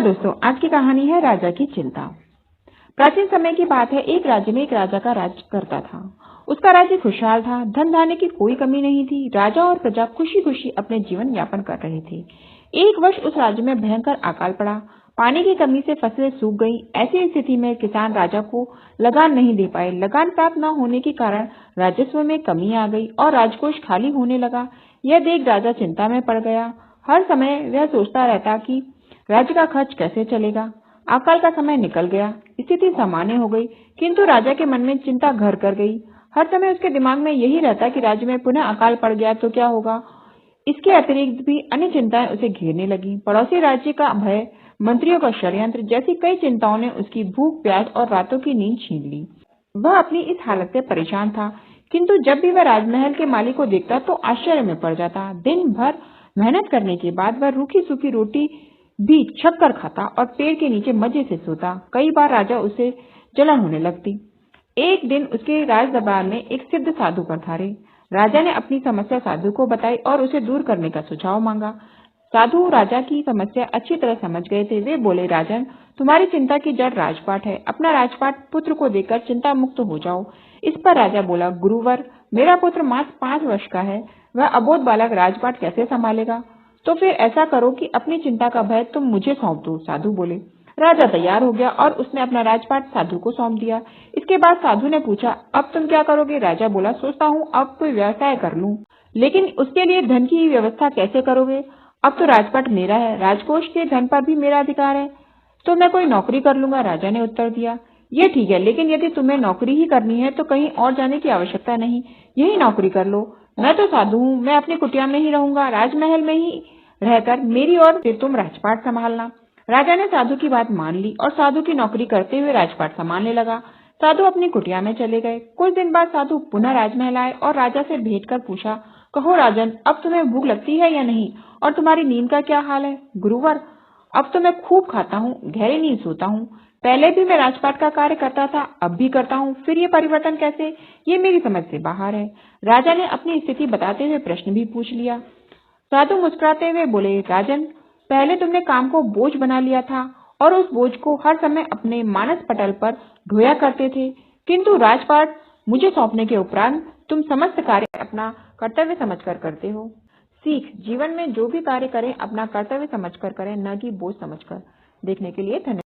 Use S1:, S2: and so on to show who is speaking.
S1: नमस्कार दोस्तों, आज की कहानी है राजा की चिंता। प्राचीन समय की बात है। एक राज्य में एक राजा का राज करता था। उसका राज्य खुशहाल था, धन धान्य की कोई कमी नहीं थी। राजा और प्रजा खुशी खुशी अपने जीवन यापन कर रहे थे। एक वर्ष उस राज्य में भयंकर अकाल पड़ा। पानी की कमी से फसलें सूख गईं। ऐसी स्थिति में किसान राजा को लगान नहीं दे पाए। लगान प्राप्त न होने के कारण राजस्व में कमी आ गई और राजकोष खाली होने लगा। यह देख राजा चिंता में पड़ गया। हर समय वह सोचता रहता कि राज्य का खर्च कैसे चलेगा। अकाल का समय निकल गया, स्थिति सामान्य हो गई, किंतु राजा के मन में चिंता घर कर गई। हर समय उसके दिमाग में यही रहता कि राज्य में पुनः अकाल पड़ गया तो क्या होगा। इसके अतिरिक्त भी अन्य चिंताएं उसे घेरने लगी। पड़ोसी राज्य का भय, मंत्रियों का षड्यंत्र जैसी कई चिंताओं ने उसकी भूख, प्यास और रातों की नींद छीन ली। वह अपनी इस हालत से परेशान था, किंतु जब भी वह राजमहल के माली को देखता तो आश्चर्य में पड़ जाता। दिन भर मेहनत करने के बाद वह रूखी सूखी रोटी भी छक कर खाता और पेड़ के नीचे मजे से सोता। कई बार राजा उसे जलन होने लगती। एक दिन उसके राज दरबार में एक सिद्ध साधु पधारे। राजा ने अपनी समस्या साधु को बताई और उसे दूर करने का सुझाव मांगा। साधु राजा की समस्या अच्छी तरह समझ गए थे। वे बोले, राजन, तुम्हारी चिंता की जड़ राजपाट है। अपना राजपाट पुत्र को देकर चिंता मुक्त हो जाओ। इस पर राजा बोला, गुरुवर, मेरा पुत्र मात्र 5 वर्ष का है। वह अबोध बालक राजपाट कैसे संभालेगा? तो फिर ऐसा करो कि अपनी चिंता का भय तुम मुझे सौंप दो। साधु बोले। राजा तैयार हो गया और उसने अपना राजपाट साधु को सौंप दिया। इसके बाद साधु ने पूछा, अब तुम क्या करोगे? राजा बोला, सोचता हूँ अब कोई व्यवसाय कर लूं, लेकिन उसके लिए धन की व्यवस्था कैसे करोगे? अब तो राजपाट मेरा है, राजकोष के धन पर भी मेरा अधिकार है, तो मैं कोई नौकरी कर लूंगा। राजा ने उत्तर दिया, ये ठीक है, लेकिन यदि तुम्हें नौकरी ही करनी है तो कहीं और जाने की आवश्यकता नहीं, यही नौकरी कर लो। मैं तो साधु हूँ, मैं अपनी कुटिया में ही रहूंगा, राजमहल में ही रहकर मेरी और फिर तुम राजपाट संभालना। राजा ने साधु की बात मान ली और साधु की नौकरी करते हुए राजपाट संभालने लगा। साधु अपनी कुटिया में चले गए। कुछ दिन बाद साधु पुनः राजमहल आए और राजा से भेंट कर पूछा, कहो राजन, अब तुम्हें भूख लगती है या नहीं, और तुम्हारी नींद का क्या हाल है? गुरुवर, अब तो मैं खूब खाता हूँ, गहरी नींद सोता हूँ। पहले भी मैं राजपाट का कार्य करता था, अब भी करता हूँ, फिर ये परिवर्तन कैसे? ये मेरी समझ से बाहर है। राजा ने अपनी स्थिति बताते हुए प्रश्न भी पूछ लिया। साधु मुस्कुराते हुए बोले, राजन, पहले तुमने काम को बोझ बना लिया था और उस बोझ को हर समय अपने मानस पटल पर ढोया करते थे, किंतु राजपाट मुझे सौंपने के उपरांत तुम समस्त कार्य अपना कर्तव्य समझकर करते हो। सीख, जीवन में जो भी कार्य करें अपना कर्तव्य समझकर करें, न कि बोझ समझकर। देखने के लिए धन्यवाद।